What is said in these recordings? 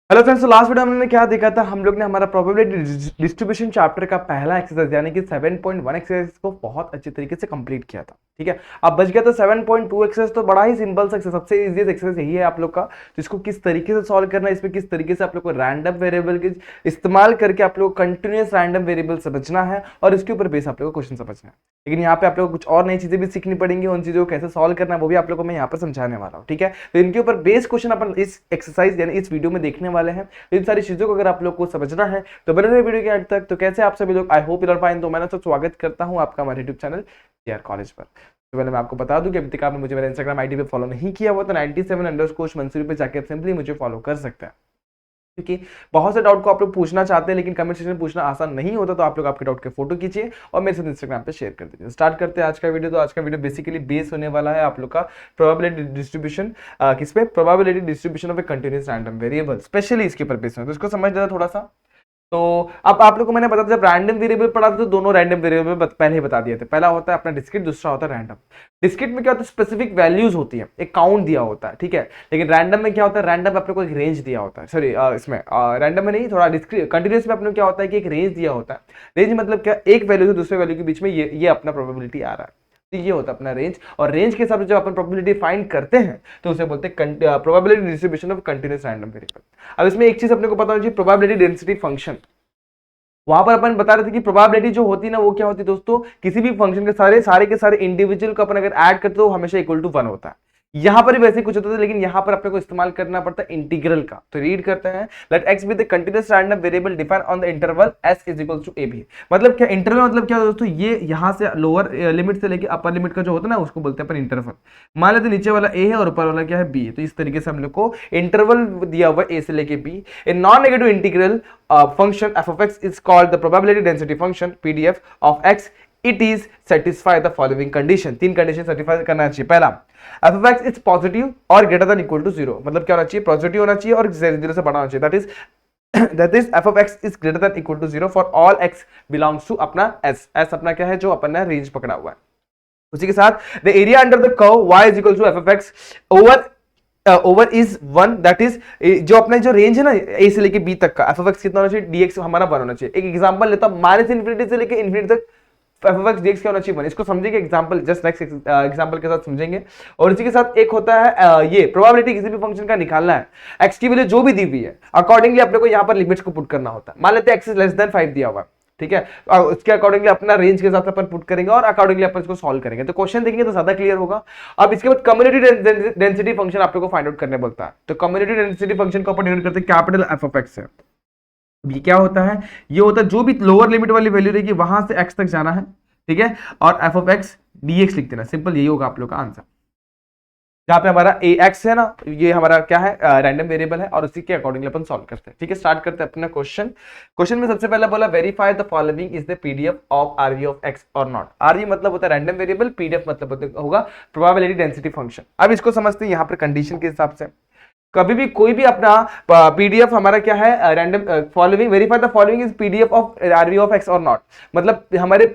Hello friends, तो last video हमने क्या देखा था। हम लोग ने हमारा प्रोबेबिलिटी डिस्ट्रीब्यूशन चैप्टर का पहला एक्सरसाइज यानी कि 7.1 एक्सरसाइज को बहुत अच्छे तरीके से कंप्लीट किया था। ठीक है, अब बच गया था 7.2 एक्सरसाइज। तो बड़ा ही सिंपल सा एक्सरसाइज, सबसे इजीएस्ट एक्सरसाइज यही है आप लोग का, जिसको किस तरीके से सॉल्व करना है, इसमें किस तरीके से आप लोग को रैंडम वेरिएबल के इस्तेमाल करके आप लोग को कंटिन्यूस रैंडम वेरिएबल समझना है और इसके ऊपर बेस आप लोग को क्वेश्चन समझना है। लेकिन यहाँ पे आप लोग को कुछ और नई चीजें भी सीखनी पड़ेंगी, उन चीजों को कैसे सॉल्व करना है वो भी आप लोग को मैं यहाँ पर समझाने वाला हूँ। ठीक है, तो इनके ऊपर बेस क्वेश्चन अपन इस एक्सरसाइज यानी इस वीडियो में देखने वाले हैं। तो इन सारी चीजों को अगर आप लोग को समझना है तो बने रहिए वीडियो के अंत तक। तो कैसे आप सभी लोग, I hope you are fine. तो मैं तो स्वागत करता हूं आपका हमारे यूट्यूब चैनल यार कॉलेज पर। तो पहले मैं आपको बता दूं कि अभी तक आपने मुझे मेरे इंस्टाग्राम आईडी पे फॉलो नहीं किया हुआ तो 97_मंसूरी पे जाकर सिंपली मुझे फॉलो कर सकते हैं, क्योंकि बहुत से डाउट को आप लोग पूछना चाहते हैं लेकिन कमेंट सेक्शन में पूछना आसान नहीं होता। तो आप लोग आपके डाउट के फोटो खींचिए और मेरे साथ इंस्टाग्राम पे शेयर कर दीजिए। स्टार्ट करते हैं आज का वीडियो। तो आज का वीडियो बेसिकली बेस होने वाला है आप लोग का प्रोबेबिलिटी डिस्ट्रीब्यूशन, किस पे, probability distribution of A continuous random variable, specially इसके ऊपर बेस है। तो इसको समझ लेना थोड़ा सा। तो अब आप लोग को मैंने बताया था, जब रैंडम वेरिएबल पढ़ा था तो दोनों रैंडम वेरिएबल पहले ही बता दिए थे। पहला होता है अपना डिस्क्रीट, दूसरा होता है रैंडम। डिस्क्रीट में क्या होता है, स्पेसिफिक वैल्यूज होती है, एक काउंट दिया होता है। ठीक है, लेकिन रैंडम में क्या होता है, रैंडम आप लोग को एक रेंज दिया होता है। सॉरी, इसमें रैंडम में नहीं, थोड़ा डिस्क्रीट कंटिन्यूस में अपने क्या होता है कि एक रेंज दिया होता है। रेंज मतलब क्या, एक वैल्यू से दूसरे वैल्यू के बीच में ये अपना प्रोबेबिलिटी आ रहा है। तो ये होता है अपना रेंज, और रेंज के हिसाब से जब अपन प्रोबेबिलिटी फाइंड करते हैं तो उसे बोलते हैं probability distribution of continuous random variable. अब इसमें एक चीज अपने को पता होनी चाहिए, प्रोबेबिलिटी डेंसिटी फंक्शन। वहां पर अपन बता रहे थे कि प्रोबेबिलिटी जो होती है ना, वो क्या होती है दोस्तों, किसी भी फंक्शन के सारे के सारे इंडिविजुअल को अपन अगर ऐड करते तो हमेशा इक्वल टू 1 होता है। यहां पर भी वैसे कुछ होता है, लेकिन यहां पर अपने को इस्तेमाल करना पड़ता है इंटीग्रल का। तो रीड करते हैं, let x be the continuous random variable defined on the interval S is equal to a b. मतलब क्या इंटरवल, मतलब क्या दोस्तों, ये यहां से लोअर लिमिट से लेके अपर लिमिट का जो होता है ना, उसको बोलते हैं अपन इंटरवल। मान लेते नीचे वाला ए है और ऊपर वाला क्या है, बी है। तो इस तरीके से हम लोग को इंटरवल दिया हुआ ए से लेके b. A non negative integral function f of x is called the probability density function pdf of x. It is satisfy the following condition. तीन कंडीशन सेटिस्फाई करना चाहिए। पहला, f of x is positive और greater than equal to 0। मतलब क्या होना चाहिए, positive होना चाहिए और 0 से बड़ा होना चाहिए। that is f of x is greater than equal to 0 for all x belongs to अपना s। s अपना क्या है, जो अपन ने रेंज पकड़ा हुआ है। उसी के साथ the area under the curve y is equal to f of x over is 1। That is जो अपना जो रेंज है ना ए से लेके बी तक का, एफ ऑफ एक्स कितना होना चाहिए, डीएक्स हमारा 1 होना चाहिए। एक एग्जांपल लेता हूं, माइनस इन्फिनिटी से लेके इन्फिनिटी तक एफ ऑफ एक्स डीएक्स क्या होना चाहिए, 1। इसको समझेंगे एग्जांपल, जस्ट नेक्स्ट एग्जांपल के साथ समझेंगे। और इसी के साथ एक होता है ये प्रोबेबिलिटी किसी भी फंक्शन का निकालना है। एक्स की वैल्यू जो भी दी हुई है अकॉर्डिंगली अपने को यहाँ पर लिमिट्स को पुट करना होता है। मान लेते हैं एक्स इज लेस देन 5 दिया हुआ है, ठीक है, उसके अकॉर्डिंगली अपना रेंज के हिसाब से अपन पुट करेंगे और अकॉर्डिंगली अपन इसको सॉल्व करेंगे। तो क्वेश्चन देखेंगे तो ज्यादा क्लियर होगा। अब इसके बाद कम्युनिटी डेंसिटी फंक्शन आप लोगों को फाइंड आउट करने बोलता है। तो कम्युनिटी डेंसिटी फंक्शन को अपन डिनोट करते हैं कैपिटल एफ ऑफ एक्स से। ये क्या होता है, ये होता है जो भी लोअर लिमिट वाली वैल्यू रहेगी वहां से एक्स तक जाना है, ठीक है, और एफ ऑफ एक्स डीएक्स लिख देना। सिंपल यही होगा आप लोग का आंसर। जहां पे हमारा ए एक्स है ना, ये हमारा क्या है, रैंडम वेरिएबल है और उसी के अकॉर्डिंगली अपन सॉल्व करते हैं। ठीक है, स्टार्ट करते हैं अपना क्वेश्चन। क्वेश्चन में सबसे पहले बोला verify the following is the PDF of RV of x और नॉट। आरवी मतलब होता है रैंडम वेरिएबल, पीडीएफ मतलब होगा प्रोबेबिलिटी डेंसिटी फंक्शन। अब इसको समझते हैं यहाँ पर कंडीशन के हिसाब से। कभी भी कोई भी अपना पीडीएफ हमारा क्या है, random following verify the following is PDF of RV of x और नॉट। मतलब हमारे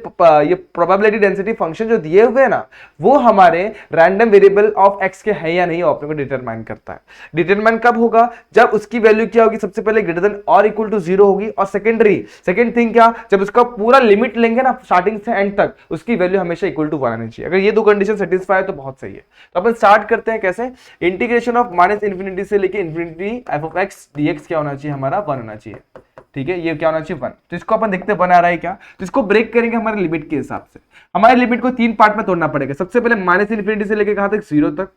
ये प्रोबेबिलिटी डेंसिटी फंक्शन जो दिए हुए हैं ना, वो हमारे रैंडम वेरिएबल ऑफ एक्स के है या नहीं अपने को डिटरमाइन करता है। डिटरमाइन कब होगा, जब उसकी वैल्यू क्या होगी, सबसे पहले ग्रेटर देन और इक्वल टू 0 होगी, और सेकंड थिंग क्या, जब उसका पूरा लिमिट लेंगे ना स्टार्टिंग से एंड तक, उसकी वैल्यू हमेशा इक्वल टू 1 आनी चाहिए। अगर ये दो कंडीशन सेटिस्फाई है तो बहुत सही है। तो अपन स्टार्ट करते हैं कैसे, इंटीग्रेशन ऑफ माइनस इन्फिनिटी से लेके infinity f of x dx क्या होना चाहिए, हमारा 1 होना चाहिए। ठीक है, ये क्या होना चाहिए, 1। तो इसको अपन देखते हैं 1 आ रहा है क्या, तो इसको ब्रेक करेंगे हमारे लिमिट के हिसाब से। हमारे लिमिट को 3 पार्ट में तोड़ना पड़ेगा। सबसे पहले माइनस इन्फिनिटी से लेके कहां तक, 0 तक।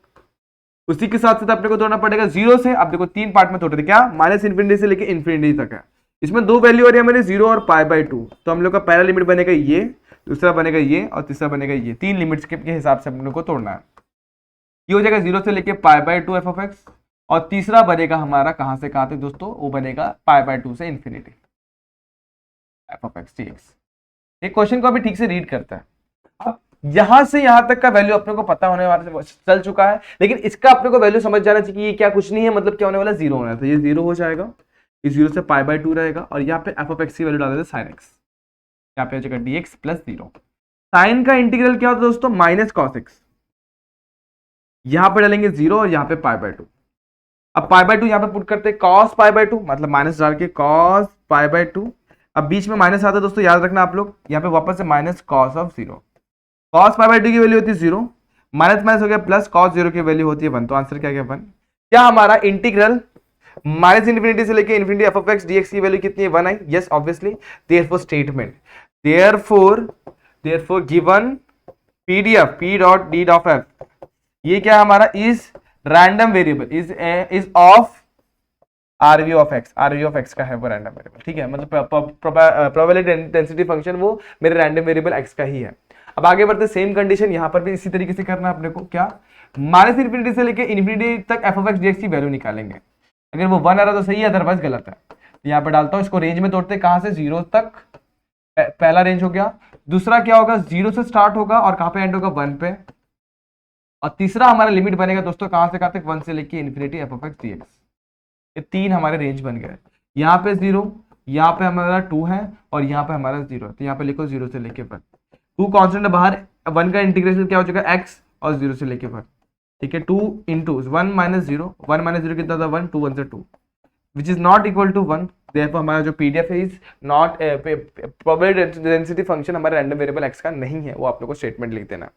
उसी के साथ साथ अपने को तोड़ना पड़ेगा 0 से, अब देखो 3 पार्ट में तोड़ते, क्या, माइनस इन्फिनिटी से लेके इन्फिनिटी तक है। इसमें दो वैल्यू आ रही है हमारी 0 और π/2। तो हम लोग का पहला लिमिट बनेगा ये, दूसरा बनेगा ये और तीसरा बनेगा ये। 3 लिमिट्स के हिसाब से अपने को तोड़ना है। ये हो जाएगा 0 से लेके π/2 एफ ऑफ एक्स, और तीसरा बनेगा हमारा कहां से कहां तक दोस्तों, वो बनेगा π/2 से infinity f of x dx. एक क्वेश्चन को अभी ठीक से रीड करता है। अब यहां से यहां तक का वैल्यू अपने को पता होने वाला चल चुका है, लेकिन इसका अपने को वैल्यू समझ जाना चाहिए कि ये क्या कुछ नहीं है, मतलब क्या होने वाला, 0 होना है। तो ये 0 हो जाएगा, ये 0 से π/2 रहेगा, और यहाँ पे एफ ऑफ एक्स की वैल्यू डाल देते साइन एक्स, यहाँ पे हो जाएगा dx प्लस 0। साइन का इंटीग्रल क्या होता है दोस्तों, माइनस कॉस एक्स। यहां पे डालेंगे 0 और यहाँ पे π/2। अब पाई बाय टू यहाँ पे पुट करते हैं कॉस पाई बाय टू, मतलब माइनस डाल के कॉस पाई बाय टू। अब बीच में माइनस आता है दोस्तों, याद रखना आप लोग, यहाँ पे वापस से minus cos of zero. Cos pi by two की वैल्यू होती है जीरो, माइनस माइनस हो गया प्लस, कॉस जीरो की वैल्यू होती है वन। तो आंसर क्या गया वन। क्या हमारा इंटीग्रल माइनस इन्फिनिटी से लेके infinity f of x dx की वैल्यू कितनी है, one I. Yes obviously. Therefore statement, therefore given PDF P dot D of F, ये क्या हमारा is random variable, is of RV of x का है वो रैंडम वेरिएबल, ठीक है, मतलब प्रोबेबिलिटी डेंसिटी फंक्शन वो मेरे रैंडम वेरिएबल एक्स का ही है। अब आगे बढ़ते, सेम कंडीशन यहां पर भी इसी तरीके से करना है अपने को। क्या, माइनस इन्फिनिटी से लेके इन्फिनिटी तक एफ ऑफ एक्स डीएक्स की वैल्यू निकालेंगे। अगर वो वन आ रहा तो सही है, अदरवाइज गलत है। तो यहाँ पे डालता हूँ, इसको रेंज में तोड़ते, कहां से, जीरो तक, पहला रेंज हो गया। दूसरा क्या होगा, जीरो से स्टार्ट होगा और कहां पे एंड होगा, वन पे। और तीसरा हमारा लिमिट बनेगा दोस्तों कहां से कहां तक, वन से लेके infinity f of x dx. ये तीन हमारे रेंज बन गए। यहाँ पे जीरो, यहाँ पे हमारा टू है और यहाँ पे हमारा जीरो। तो यहाँ पे लिखो जीरो से लेके वन, टू कॉन्स्टेंट है बाहर, वन का इंटीग्रेशन क्या हो जाएगा, एक्स, और जीरो से लेके वन, ठीक है। Two into one minus zero, one minus zero कितना था, वन, टू वन से two, which is not equal to one. देखो हमारा जो पीडीएफ है is not probability density function हमारे रैंडम वेरिएबल एक्स का नहीं है, वो आप लोग को स्टेटमेंट लिख देना,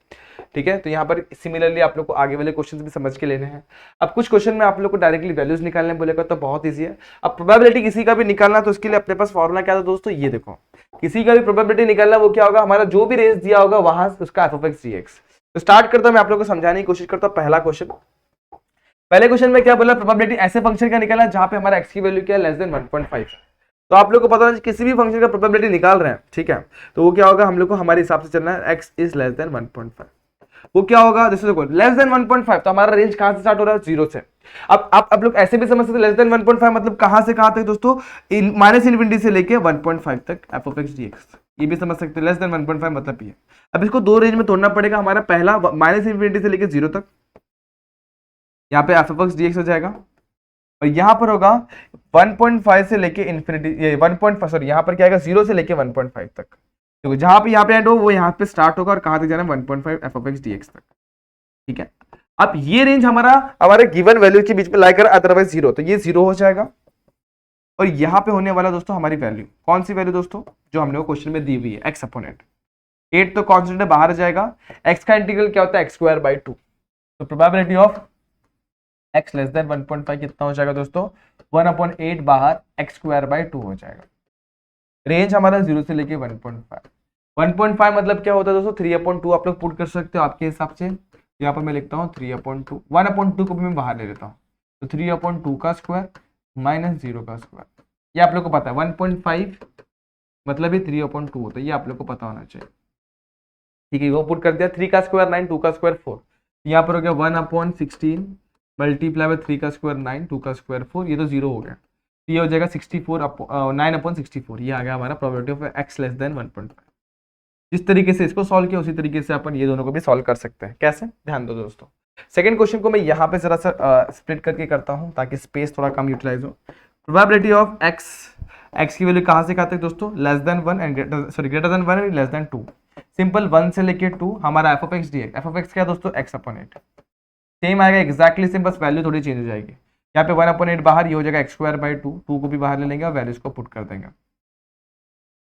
ठीक है। तो यहाँ पर सिमिलरली आप लोग को आगे वाले क्वेश्चन भी समझ के लेने हैं। अब कुछ क्वेश्चन में आप लोग को डायरेक्टली वैल्यूज निकालने बोलेगा तो बहुत ईजी है। अब प्रोबेबिलिटी किसी का भी निकालना तो उसके लिए अपने पास फॉर्मूला क्या था दोस्तों, ये देखो, किसी का भी प्रोबेबिलिटी निकालना वो क्या होगा, हमारा जो भी रेंज दिया होगा वहां उसका एफ ऑफ एक्स डीएक्स। तो स्टार्ट करता हूं, मैं आप लोग को समझाने की कोशिश करता हूं। पहला क्वेश्चन, पहले क्वेश्चन में क्या बोला, प्रोबेबिलिटी ऐसे फंक्शन का निकालना जहां पे हमारा एक्स की वैल्यू क्या है, लेस देन 1.5। तो आप लोग को पता है किसी भी फंक्शन का प्रोबेबिलिटी निकाल रहे हैं, ठीक है, तो वो क्या होगा, हम लोग को हमारे हिसाब से चलना है, एक्स इज लेस देन 1.5। वो क्या होगा, जैसे देखो लेस देन 1.5, तो हमारा रेंज कहां से स्टार्ट हो रहा है, जीरो से। अब आप लोग ऐसे भी समझ सकते हैं, लेस देन 1.5 मतलब कहां से कहां तक दोस्तों, माइनस इन्फिनिटी से लेके 1.5 तक एफ ऑफ एक्स डीएक्स, ये भी समझ सकते हैं। लेस देन 1.5 मतलब ये। अब इसको दो रेंज में तोड़ना पड़ेगा, हमारा पहला माइनस इन्फिनिटी से लेके जीरो तक, यहाँ पे एफ ऑफ एक्स डीएक्स हो जाएगा, और यहाँ पर होगा 1.5 से लेके इन्फिनिटी, ये 1.5 सॉरी, यहाँ पर क्या आएगा, जीरो से लेके 1.5 तक। तो जहां पे यहाँ पे एंड हो वो यहाँ पे स्टार्ट होगा और कहां तक जाना है, 1.5 एफ ऑफ एक्स डीएक्स तक, ठीक है। अब ये रेंज हमारा हमारे गिवन वैल्यू के बीच में लाई कर, अदरवाइज जीरो, तो ये जीरो हो जाएगा। और यहाँ पे होने वाला दोस्तों हमारी वैल्यू, कौन सी वैल्यू दोस्तों, जो हमने क्वेश्चन में दी हुई है, एक्स अपॉन एट। एट तो कॉन्स्टेंट है, बाहर जाएगा। एक्स का इंटीग्रल क्या होता है, एक्स स्क्वायर बाई टू। तो probability of x less than 1.5 कितना हो जाएगा दोस्तों, 1/8 बाहर, एक्स स्क्वायर बाई टू हो जाएगा। रेंज हमारा जीरो से लेके 1.5। 1.5 मतलब क्या होता है दोस्तों, 3/2 आप लोग पुट कर सकते हो आपके हिसाब से। यहाँ पर मैं लिखता हूँ 3/2, 1/2 को भी मैं बाहर ले लेता हूँ, तो 3/2 का स्क्वायर माइनस जीरो का स्क्वायर, ये आप लोग को पता है। 1.5 मतलब ये 3/2 होता है, ये आप लोग को पता होना चाहिए, ठीक है। वो पुट कर दिया, 3 का स्क्वायर 9, 2 का स्क्वायर 4, यहाँ पर हो गया 1/16 मल्टीप्लाई बाय 3 का स्क्वायर 9, 2 का स्क्वायर 4, ये तो जीरो हो गया। ये हो जाएगा 9/64, ये आ गया हमारा probability of x less than 1.5। जिस तरीके से इसको सॉल्व किया उसी तरीके से अपन ये दोनों को भी सॉल्व कर सकते हैं। कैसे, ध्यान दो दोस्तों। सेकंड क्वेश्चन को मैं यहाँ पे जरा सा स्प्लिट करके करता हूँ ताकि स्पेस थोड़ा कम यूटिलाइज हो। प्रोबेबिलिटी ऑफ एक्स की वैल्यू कहाँ से कहाँ तक दोस्तों, less than 1 and greater than 1 and less than 2। Simple, 1 से लेके 2 हमारा f of x dx. F of x क्या दोस्तों, एक्स अपॉन एट, सेम आएगा एक्जैक्टली सेम, बस वैल्यू थोड़ी चेंज हो जाएगी। यहाँ पे 1/8 बाहर, ये हो जाएगा x square by two, two को भी बाहर ले लेंगे और वैल्यूज को पुट कर देंगे,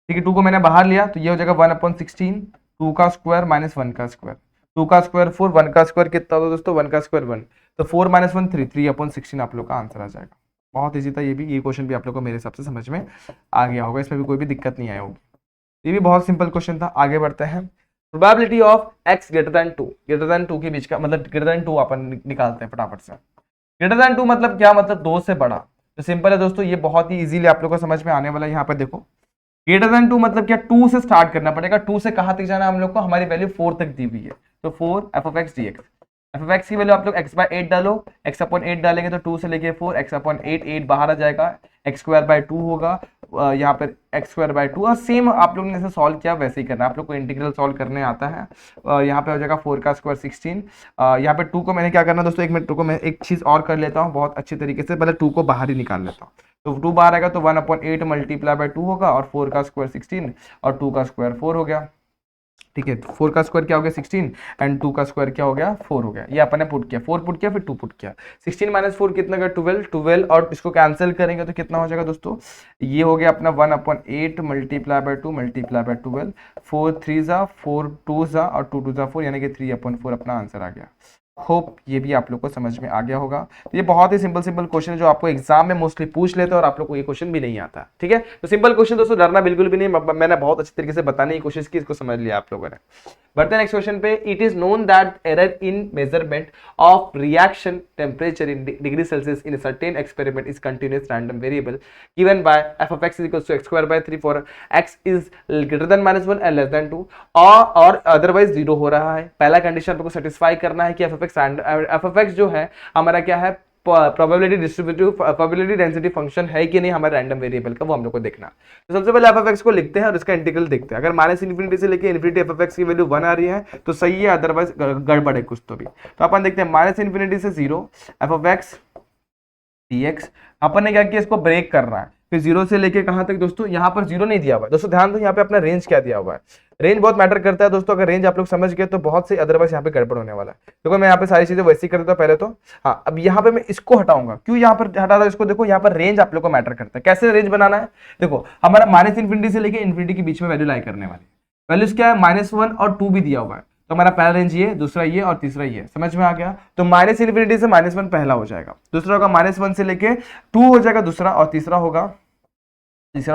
ठीक है। 2 को मैंने बाहर लिया तो ये हो जाएगा 1/16, 2 का स्क्वायर माइनस 1 का स्क्वायर, 2 का स्क्वायर 4, 1 का स्क्वायर कितना होता है दोस्तों, 1 का स्क्वायर 1, तो 4 - 1 3, 3/16 आप लोग का आंसर आ जाएगा। बहुत ईजी था ये भी, ये क्वेश्चन भी आप लोग को मेरे हिसाब से समझ में आ गया होगा, इसमें भी कोई भी दिक्कत नहीं आई होगी। ये भी बहुत सिंपल क्वेश्चन था। आगे बढ़ते हैं। Probability of x greater than 2 के बीच का, मतलब ग्रेटर देन 2 अपन निकालते हैं फटाफट से। ग्रेटर देन 2 मतलब क्या, मतलब 2 से बड़ा। तो सिंपल है दोस्तों, ये बहुत ही इजीली आप लोग को समझ में आने वाला है। यहाँ पे देखो, ग्रेटर देन 2 मतलब क्या, 2 से स्टार्ट करना पड़ेगा। 2 से कहां तक जाना है हम लोग को, हमारी वैल्यू 4 तक दी हुई है, तो 4 f of x dx. F of x की वैल्यू आप लोग x/8 डालो, x/8 डालेंगे तो 2 से लेके 4, x/8, 8 बाहर आ जाएगा, एक्स स्क्वायर बाई टू होगा, यहाँ पर एक्स स्क्वायर बाई टू। और सेम आप लोग ने जैसे सॉल्व किया वैसे ही करना है, आप लोग को इंटीग्रल सॉल्व करने आता है। यहाँ पे हो जाएगा 4 का स्क्वायर 16। यहाँ पे 2 को मैंने क्या करना दोस्तों, 1 मिनट रुको, मैं एक चीज और कर लेता हूँ बहुत अच्छी तरीके से। पहले 2 को बाहर ही निकाल लेता हूँ, तो 2 बाहर आएगा तो 1/8 मल्टीप्लाई बाय 2 होगा, और 4 का स्क्वायर 16 और 2 का स्क्वायर 4 हो गया। ठीक है, 4 का स्क्वायर क्या हो गया 16 एंड 2 का स्क्वायर क्या हो गया 4 हो गया। ये अपन ने पुट किया, 4 पुट किया फिर 2 पुट किया। 16 माइनस 4 कितना का 12, 12 और इसको कैंसिल करेंगे तो कितना हो जाएगा दोस्तों, ये हो गया अपना 1/8 मल्टीप्लाई बाय 2 मल्टीप्लाई बाय 12, 4 3 जा 4 2 जा और 2 2 जा 4 यानी कि 3/4 अपना आंसर आ गया। होप ये भी आप लोग को समझ में आ गया होगा। तो ये बहुत ही सिंपल क्वेश्चन है जो आपको एग्जाम में मोस्टली पूछ लेते हैं और आप लोग को ये क्वेश्चन भी नहीं आता। ठीक है, तो सिंपल क्वेश्चन दोस्तों, डरना बिल्कुल भी नहीं, मैंने बहुत अच्छे तरीके से बताने की कोशिश की, इसको समझ लिया आप लोगों ने। बढ़ते हैं नेक्स्ट क्वेश्चन पे। It is known that error in measurement of reaction temperature in degree Celsius in certain experiment is continuous random variable given by f of x is equals to x² by 3 for x is greater than -1 and less than 2 और otherwise 0 हो रहा है। पहला condition आपको satisfy करना है कि f of x जो है हमारा क्या है, probability distributive probability density function है कि नहीं हमारे रैंडम वेरिएबल का, वो हम लोग को देखना। तो सबसे पहले f of x को लिखते हैं और इसका इंटीग्रल देखते हैं। अगर -∞ से लेके इन्फिनिटी f of x की वैल्यू 1 आ रही है तो सही है, अदरवाइज गड़बड़ है कुछ तो भी। तो अपन देखते हैं -∞ से 0 f of x dx, अपन ने क्या किया, इसको ब्रेक करना है। फिर 0 से लेके कहां तक दोस्तों, यहाँ पर 0 नहीं दिया हुआ है दोस्तों, ध्यान दो यहाँ पे अपना रेंज क्या दिया हुआ है। रेंज बहुत मैटर करता है दोस्तों, अगर रेंज आप लोग समझ गए तो बहुत से, अदरवाइज यहाँ पे गड़बड़ होने वाला है। देखो मैं यहाँ पे सारी चीजें वैसी कर देता हूँ पहले तो। हाँ, अब यहाँ पे मैं इसको हटाऊंगा, क्यों यहाँ पर हटा रहा हूँ इसको, देखो यहाँ पर रेंज आप लोग को मैटर करता है। कैसे रेंज बनाना है, देखो हमारा -∞ से लेके इन्फिनिटी के बीच में वैल्यू लाई करने वाली। वैल्यूज क्या है, -1 और 2 भी दिया हुआ है। तो हमारा पहला रेंज ये, दूसरा ये और तीसरा ये, समझ में आ गया। तो -∞ से -1 पहला हो जाएगा, दूसरा होगा -1 से लेके 2 हो जाएगा दूसरा, और तीसरा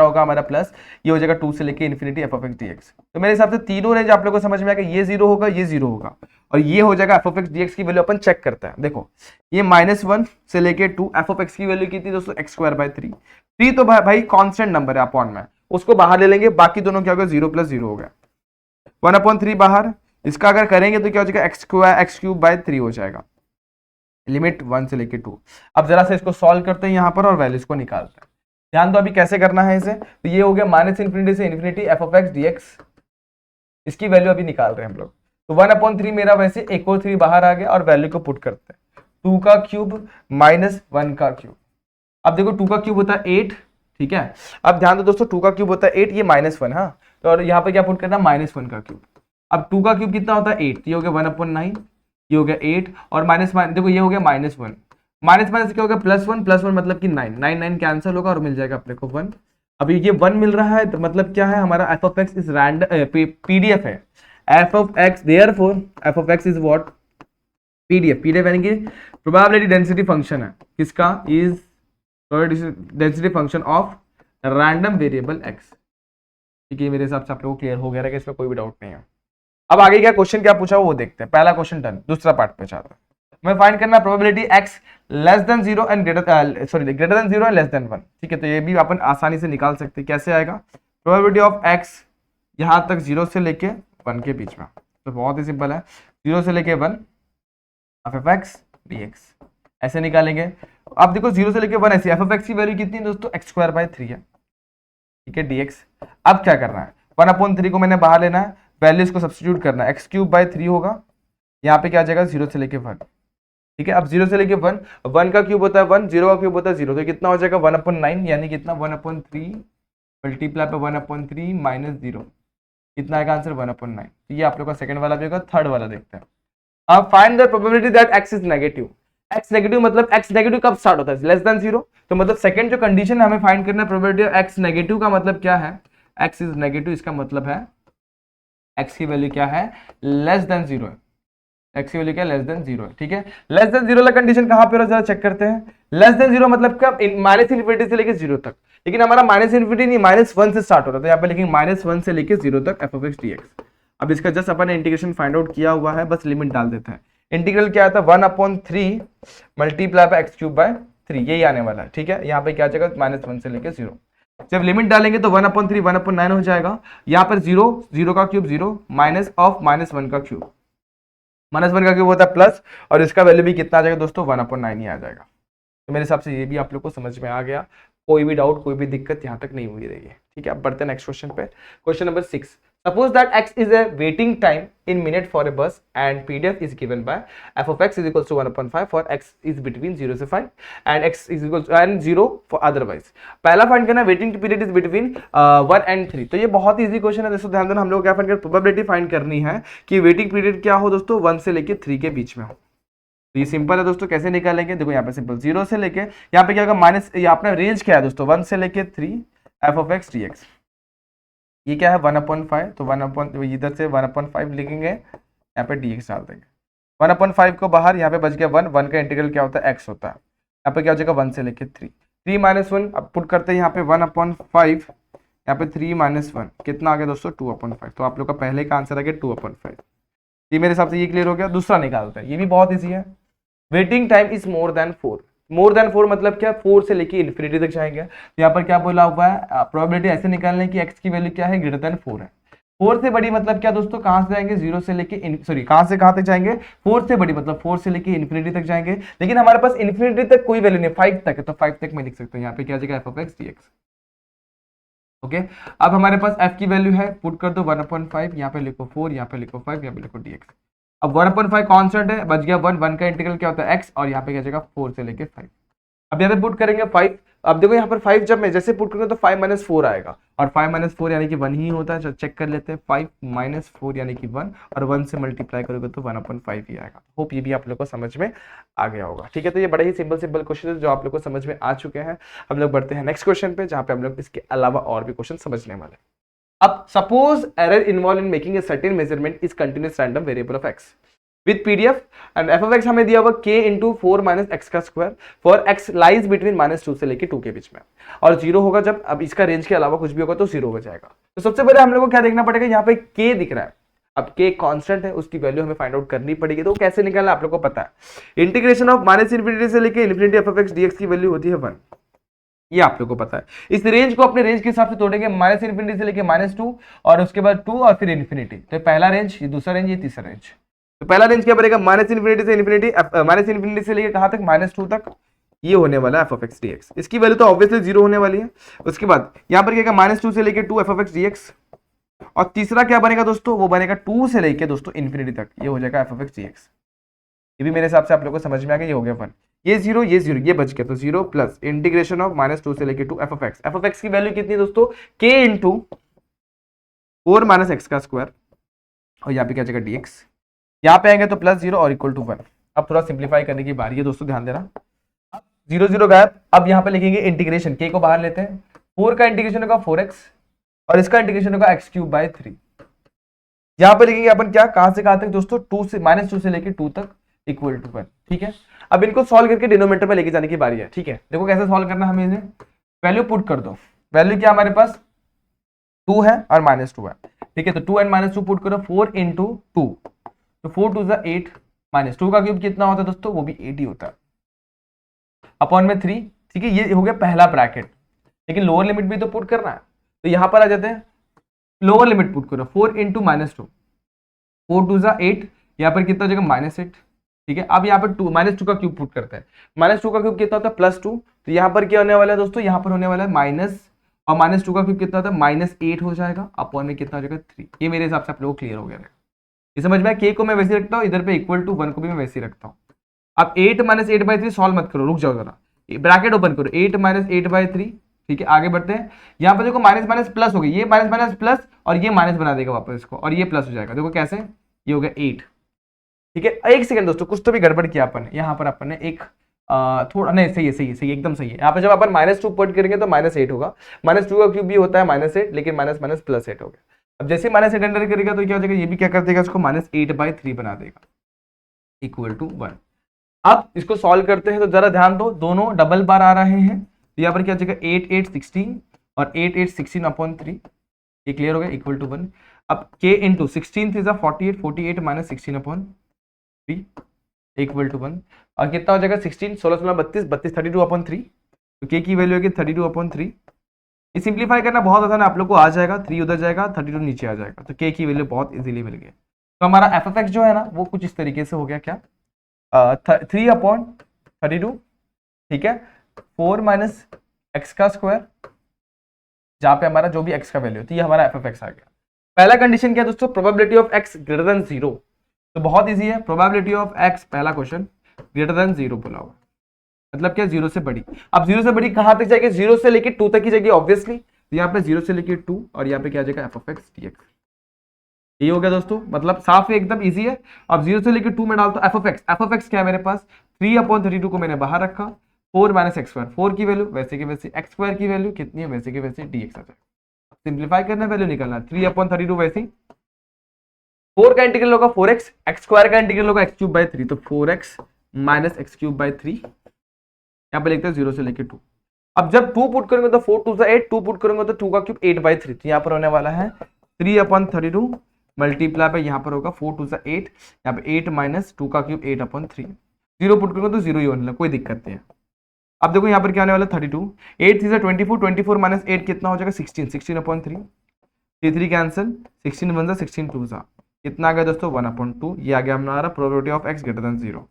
होगा हमारा प्लस, ये हो जाएगा 2 से लेके infinity f of x dx। तो मेरे हिसाब से तीनों रेंज आप लोगों को समझ में आएगा, ये 0 होगा, ये 0 होगा और ये हो जाएगा f of x dx की वैल्यू अपन चेक करते हैं। देखो ये -1 से लेके 2, f of x की वैल्यू कितनी दोस्तों, x²/3। 3 तो भाई कांस्टेंट नंबर है अपॉन में, उसको बाहर ले लेंगे, बाकी दोनों क्या होगा 0 + 0 हो गया, 1/3 बाहर। इसका अगर करेंगे तो क्या हो जाएगा, x³ by 3 हो जाएगा, लिमिट 1 से लेके 2। अब जरा से इसको सॉल्व करते हैं यहाँ पर और वैल्यूज को निकालते हैं। ध्यान दो अभी कैसे करना है इसे। तो ये हो गया -∞ से infinity f of x dx, इसकी वैल्यू अभी निकाल रहे हैं हम लोग। तो 1/3 मेरा वैसे एक और 3 बाहर आ गया और वैल्यू को पुट करते हैं, 2 का क्यूब -1 का क्यूब। अब देखो 2 का क्यूब होता है 8, ठीक है। अब ध्यान दो दोस्तों, 2 का क्यूब होता है 8, ये -1, हाँ। तो और यहाँ पे क्या पुट करना, -1 का क्यूब। अब 2 का क्यूब कितना होता है 8, ये हो गया 1/9, ये हो गया 8 और माइनस देखो ये हो गया -1, माइनस क्या हो गया +1 मतलब कि 9, 9 9 कैंसिल होगा और मिल जाएगा अपने को 1। अभी ये 1 मिल रहा है तो मतलब क्या है, हमारा f of x is random PDF है। f of x therefore f of x is what, PDF यानी कि प्रोबेबिलिटी डेंसिटी फंक्शन है, किसका, is density function of random variable x। ठीक है, मेरे हिसाब से आप लोगों को क्लियर हो गया है कि इसमें कोई भी डाउट नहीं है। अब आगे क्या क्वेश्चन क्या पूछा वो देखते हैं। पहला क्वेश्चन डन, दूसरा पार्ट पे जाते हैं। हमें फाइंड करना probability x <0 0 and greater then 0 and less than 1। ठीक है, तो ये भी अपन आसानी से निकाल सकते हैं। कैसे आएगा, प्रोबेबिलिटी ऑफ x यहां तक 0 से लेके 1 के बीच में, तो बहुत ही सिंपल है, 0 से लेके 1 f of x dx ऐसे निकालेंगे। अब देखो 0 से लेके 1 ऐसे, f of x की वैल्यू कितनी है दोस्तों, x²/3 है, ठीक है, dx। अब क्या करना है, 1/3 को मैंने बाहर लेना है, वैल्यूज को सब्स्टिट्यूट करना है, x³ by 3 होगा, यहाँ पे क्या आ जाएगा 0 से लेके 1। ठीक है, अब 0 से लेके 1, 1 का क्यूब होता है 1, 0 का क्यूब होता है 0, तो कितना हो जाएगा 1/9 यानी कितना 1/3 मल्टीप्लाई पे 1/3 -0, कितना आएगा आंसर 1/9। तो ये आप लोग का सेकंड वाला भी होगा। थर्ड वाला देखते हैं। अब find the probability that x is negative. x negative मतलब x नेगेटिव कब स्टार्ट होता है, लेस देन 0। तो मतलब सेकंड जो कंडीशन है हमें फाइंड करना है प्रोबेबिलिटी ऑफ x नेगेटिव का मतलब क्या है, x इज नेगेटिव, इसका मतलब है x की वैल्यू क्या है, लेस देन 0 है, x की वैल्यू क्या है, लेस देन 0 है। ठीक है, लेस देन 0 वाला कंडीशन कहां पे हो, जरा चेक करते हैं। लेस देन 0 मतलब क्या, -∞ से लेके 0 तक, लेकिन हमारा -∞ नहीं -1 से स्टार्ट होता है, तो यहाँ पे लिखेंगे -1 से लेके 0 तक f of x dx। अब इसका जस्ट अपन ने इंटीग्रेशन फाइंड आउट किया हुआ है, बस लिमिट डाल देते हैं। इंटीग्रल क्या आता है, 1/3 मल्टीप्लाई बाय x³/3, यही आने वाला है। ठीक है, यहाँ पे क्या आ जाएगा -1 से लेके 0। जब लिमिट डालेंगे तो 1/3 1/9 हो जाएगा। यहाँ पर 0 का क्यूब 0 माइनस ऑफ -1 का क्यूब, -1 का क्यूब होता है प्लस, और इसका वैल्यू भी कितना आ जाएगा दोस्तों 1/9 ही आ जाएगा। तो मेरे हिसाब से ये भी आप लोग को समझ में आ गया, कोई भी डाउट कोई भी दिक्कत यहाँ तक नहीं हुई रही है। ठीक है, अब बढ़ते हैं नेक्स्ट क्वेश्चन पे। Question number 6। Suppose that x is a waiting time in minute for a bus and PDF is given by f of x is equals to 1/5 for x is between 0 से 5 and x is equals to and 0 for otherwise. पहला find करना waiting period is between 1 and 3. तो ये बहुत easy question है दोस्तों, ध्यान देना. हम लोग क्या फाइंड कर प्रोबेबिलिटी फाइंड करनी है कि वेटिंग पीरियड क्या हो दोस्तों 1 से लेके 3 के बीच में हो. तो ये सिंपल है दोस्तों, कैसे निकालेंगे देखो यहाँ पे सिंपल 0 से लेके यहाँ पे क्या होगा माइनस, ये अपना रेंज क्या है दोस्तों 1 से लेके 3 f of x dx. ये क्या है 1/5, तो 1 इधर से 1/5 लिखेंगे, यहाँ पे dx डाल देंगे. 1/5 को बाहर, यहाँ पे बच गया 1 का इंटीग्रल क्या होता है x होता है. यहाँ पे क्या हो जाएगा 1 से लेके 3 माइनस 1. अब पुट करते हैं यहाँ पे 1/5, यहाँ पे 3 माइनस 1 कितना आ गया दोस्तों 2/5. तो आप लोग का पहले का आंसर आ गया 2/5. ये मेरे हिसाब से ये क्लियर हो गया. दूसरा निकालते हैं, ये भी बहुत ईजी है. Waiting time is more than 4. More than 4 मतलब क्या 4 से लेके इन्फिनिटी तक जाएंगे. तो यहाँ पर क्या बोला हुआ है प्रोबेबिलिटी ऐसे निकालने की x की वैल्यू क्या है ग्रेटर देन 4 है. 4 से बड़ी मतलब क्या दोस्तों कहां से जाएंगे 0 से लेके कहां से कहां तक जाएंगे 4 से बड़ी मतलब 4 से लेके इन्फिनिटी तक जाएंगे. लेकिन हमारे पास इन्फिनिटी तक कोई वैल्यू नहीं 5 तक है, तो 5 तक मैं लिख सकता हूँ. यहाँ पे क्या जाएगा f of x dx. Okay अब हमारे पास f की वैल्यू है, पुट कर दो 1/5, यहाँ पे लिखो 4, यहाँ पे लिखो 5, यहाँ पे लिखो dx. अब 1/5 कॉन्स्टेंट है, बच गया 1 का इंटीग्रल क्या होता है x, और यहाँ पे क्या जाएगा 4 से लेके 5. अब यहाँ पे पुट करेंगे 5. अब देखो यहाँ पर 5 जब मैं जैसे पुट करूंगा तो 5 - 4 आएगा, और 5 - 4 यानी कि 1 ही होता है. चेक कर लेते हैं 5 - 4 यानी कि 1, और 1 से मल्टीप्लाई करोगे तो 1/5 ही आएगा. होप ये भी आप लोग को समझ में आ गया होगा. ठीक है, तो ये बड़े ही सिंपल क्वेश्चन है जो आप लोग को समझ में आ चुके हैं. हम लोग बढ़ते हैं नेक्स्ट क्वेश्चन पे, जहाँ पे हम लोग इसके अलावा और भी क्वेश्चन समझने वाले. अब suppose error involve in making a certain measurement is continuous random variable of x with PDF and f of x हमें दिया हुआ k इंटू 4 माइनस एक्स का square for x lies between -2 से लेके 2 के बीच में, और 0 होगा जब. अब इसका रेंज के अलावा कुछ भी होगा तो 0 हो जाएगा. तो सबसे पहले हम लोग को क्या देखना पड़ेगा, यहाँ पे k दिख रहा है. अब k कांस्टेंट है, उसकी वैल्यू हमें फाइंड आउट करनी पड़ेगी. तो कैसे निकालना आप लोग को पता है. इंटीग्रेशन ऑफ -∞ से लेके infinity f of x dx की वैल्यू होती है 1. ये आप लोग को पता है. इस रेंज को अपने रेंज के हिसाब से तोड़ेंगे -∞ से लेके -2, और उसके बाद 2 और फिर इन्फिनिटी. तो पहला रेंज, ये दूसरा रेंज, ये तीसरा रेंज. तो पहला रेंज क्या बनेगा -∞ से इन्फिनिटी, -∞ से लेके कहां तक -2 तक. ये होने वाला है f of x dx. इसकी वैल्यू तो ऑब्वियसली 0 होने वाली है. उसके बाद यहां पर क्या -2 से लेके 2 f of x dx, और तीसरा क्या बनेगा दोस्तों, वो बनेगा 2 से लेके दोस्तों इन्फिनिटी तक. ये हो जाएगा f of x dx. ये भी मेरे हिसाब से आप लोगों को समझ में आ गया. ये हो गया 1, ये 0, ये 0, ये बच गया. तो 0 प्लस इंटीग्रेशन ऑफ -2 से लेके 2 f of x. f of x की वैल्यू कितनी है दोस्तों k इंटू 4 माइनस एक्स का स्क्वायर, और यहाँ पे क्या जाएगा dx. यहाँ पे आएंगे तो +0 और इक्वल टू 1. अब थोड़ा सिंप्लीफाई करने की बारी है दोस्तों, ध्यान देना. 0 0 गायब. अब यहाँ पे लिखेंगे इंटीग्रेशन, k को बाहर लेते हैं. 4 का इंटीग्रेशन होगा 4x, और इसका इंटीग्रेशन होगा x³/3. यहाँ पे लिखेंगे अपन क्या, कहां से कहां तक दोस्तों, -2 से लेके 2 तक इक्वल टू 1. ठीक है, अब इनको सॉल्व करके डिनोमिनेटर में लेके जाने की बारी है. ठीक है, देखो कैसे सॉल्व करना. हमें इन्हें वैल्यू पुट कर दो. वैल्यू क्या हमारे पास 2 है और -2 है. ठीक है, तो 2 एंड -2 पुट करो. 4 इंटू 2, तो 4 2 8, -2 का क्यूब कितना होता है दोस्तों, वो भी 8 ही होता है, अपॉन में 3. ठीक है, ये हो गया पहला ब्रैकेट. लेकिन लोअर लिमिट भी तो पुट करना है, तो यहां पर आ जाते हैं. लोअर लिमिट पुट करो 4 इंटू -2, 4 2 8, यहाँ पर कितना हो जाएगा -8. ठीक है, अब यहाँ पर -2 का क्यूब पुट करते हैं. -2 का क्यूब कितना होता है +2. तो यहाँ पर क्या होने वाला है दोस्तों, यहाँ पर होने वाला है माइनस, और -2 का क्यूब कितना होता है -8 हो जाएगा, अपॉन में कितना हो जाएगा 3. ये मेरे हिसाब से आप लोगों को क्लियर हो गया. ये समझ में, k को मैं वैसे रखता हूँ, इधर पे इक्वल टू 1 को भी मैं वैसे रखता हूँ. अब 8 - 8/3 सॉल्व मत करो, रुक जाओ जरा, ब्रैकेट ओपन करो. 8 - 8/3. ठीक है, आगे बढ़ते हैं. यहाँ पर देखो माइनस माइनस प्लस हो गई, ये माइनस माइनस प्लस, और ये माइनस बना देगा वापस इसको, और ये प्लस हो जाएगा. देखो कैसे, ये हो गया 8. ठीक है, एक सेकंड दोस्तों, कुछ तो भी गड़बड़ किया अपन. यहाँ पर अपन ने एक थोड़ा नहीं, सही है, एकदम सही है. यहाँ पे जब अपन -2 पुट करेंगे तो -8 होगा. -2 का क्यूब भी होता है -8, लेकिन माइनस माइनस +8 हो गया. अब जैसे -8 अंडर करेगा तो क्या हो जाएगा, ये भी क्या कर देगा, इसको -8/3 बना देगा, इक्वल टू 1. अब इसको सॉल्व करते हैं, तो जरा ध्यान दो, दोनों डबल बार आ रहे हैं. तो यहाँ पर क्या हो जाएगा 8 8 16 और 8 8 16 अपॉन 3. ये क्लियर हो गया, इक्वल टू 1. अब k into 16 3 48, 48 minus 16 upon 3 equal to 1. और कितना हो जाएगा 16 16 16 32 32 32 अपॉन 3. तो k की वैल्यू होगी 32 अपॉन 3. ये सिंप्लीफाई करना बहुत आसान है, आप लोग को आ जाएगा. 3 उधर जाएगा, 32 नीचे आ जाएगा, तो k की वैल्यू बहुत इजीली मिल गई. तो हमारा f of x जो है ना, वो कुछ इस तरीके से हो गया क्या, 3 अपॉन 32. ठीक है, 4 माइनस एक्स का स्क्वायर, जहाँ पे हमारा जो भी x का वैल्यू होती है, ये हमारा f of x आ गया. पहला कंडीशन क्या है दोस्तों, probability of x greater than 0। तो बहुत इजी है, प्रोबेबिलिटी ऑफ एक्स पहला क्वेश्चन ग्रेटर देन 0 बोला हुआ, मतलब क्या 0 से बड़ी। अब 0 से बड़ी कहां तक जाएगी, 0 से लेके 2 तक की जाएगी ऑब्वियसली। तो यहाँ पे 0 से लेके 2 और यहाँ पे क्या आ जाएगा F of x d x. ये हो गया दोस्तों, मतलब साफ है, एकदम इजी है। अब 0 से लेके 2 में डालता F of x, F of x क्या है मेरे पास 3/32 को मैंने बाहर रखा, 4 माइनस एक्स स्क्वायर, 4 की वैल्यू वैसे की वैसे, एक्स स्क्वायर की वैल्यू कितनी है वैसे की वैसे, डी एक्स आ जाएगा। सिंप्लीफाई करना, वैल्यू निकालना, 3/32 वैसे 4 का इंटीग्रल होगा 4x, एक्स स्क्वायर का इंटीग्रल होगा x क्यूब बाई 3, तो 4x minus x cube by 3, यहाँ पे लिखते हैं 0 से लेके 2। अब जब 2 पुट करेंगे तो 4 2 8, 2 पुट करेंगे तो 2 का क्यूब 8/3, तो यहाँ पर होने वाला है 3/32 मल्टीप्लाई पे यहाँ पर होगा 4 2 8, यहाँ पे 8 माइनस 2 का क्यूब 8/3, 0 पुट करेंगे तो 0 ही होने लगा, कोई दिक्कत नहीं है। अब देखो यहाँ पर क्या होने वाला 32, 8 3 24, 24 माइनस 8 कितना हो जाएगा 16, 16/3, 3 कैंसिल, 16 1 16 2 कितना आ गया दोस्तों 1/2, ये आ गया हमारा probability of x greater than 0।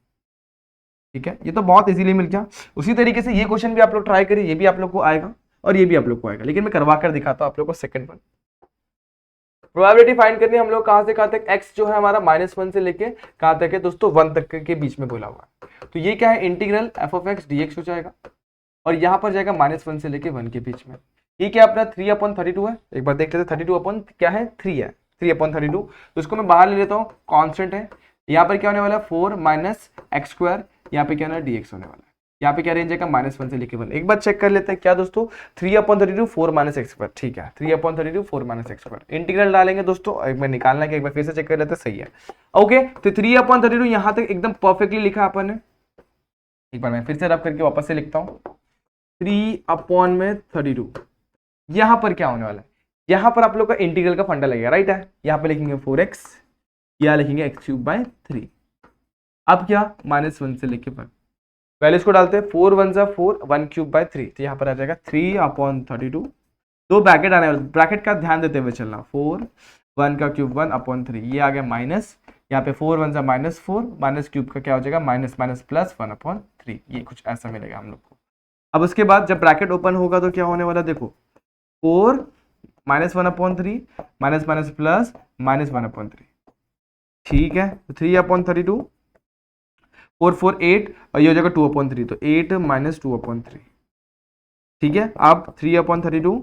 ठीक है, ये तो बहुत इजीली मिल गया। उसी तरीके से ये क्वेश्चन भी आप लोग ट्राई करिए, ये भी आप लोग को आएगा और ये भी आप लोग को आएगा, लेकिन मैं करवा कर दिखाता हूँ आप लोग को। सेकंड वन प्रोबेबिलिटी फाइंड करनी है हम लोग कहां से कहां तक, x जो है हमारा -1 से लेके कहां तक है दोस्तों 1 तक के बीच में बोला हुआ है। तो ये क्या है, integral F of x d x हो जाएगा और यहाँ पर जाएगा -1 से लेके 1 के बीच में। ये क्या अपना 3/32 है, एक बार देख लेते हैं 32 अपन क्या है 3 है, 3/32, तो इसको मैं बाहर ले लेता हूँ, कांस्टेंट है। यहाँ पर क्या होने वाला है 4 माइनस एक्स स्क्वायर, यहाँ पे क्या होना है dx होने वाला है। यहाँ पे क्या रेंज है -1 से लेके 1। एक बार चेक कर लेते हैं क्या दोस्तों, 3/32 4 माइनस एक्स स्क्वायर, ठीक है 3/32 4 माइनस एक्स स्क्वायर, इंटीग्रल डालेंगे दोस्तों, एक बार निकालना है कि एक बार फिर से चेक कर लेते हैं, सही है। ओके, तो 3/32 यहाँ तक एकदम परफेक्टली लिखा अपन ने। एक बार मैं फिर से रब करके वापस से लिखता हूँ, 3/32 यहाँ पर क्या होने वाला है, यहाँ पर आप लोग का इंटीग्रल का फंडा लगेगा, राइट है। यहाँ पे लिखेंगे 4x, यहाँ लिखेंगे एक्स क्यूब बाय 3। अब क्या -1 से लेके 1, पहले इसको डालते हैं 4 1 जा 4, 1 क्यूब बाय 3, तो यहाँ पर आ जाएगा 3/32। दो ब्रैकेट आने वाले, ब्रैकेट का ध्यान देते हुए चलना, 4 1 का क्यूब 1/3, ये आ गया माइनस, यहाँ पे 4 1 जा -4, माइनस क्यूब का क्या हो जाएगा माइनस माइनस प्लस 1/3, ये कुछ ऐसा मिलेगा हम लोग को। अब उसके बाद जब ब्रैकेट ओपन होगा तो क्या होने वाला देखो, 4 -1/3 माइनस माइनस प्लस -1/3, ठीक है। तो 3/32, 4 4 8 और ये हो जाएगा 2/3, तो 8 माइनस 2/3, ठीक है। अब 3/32,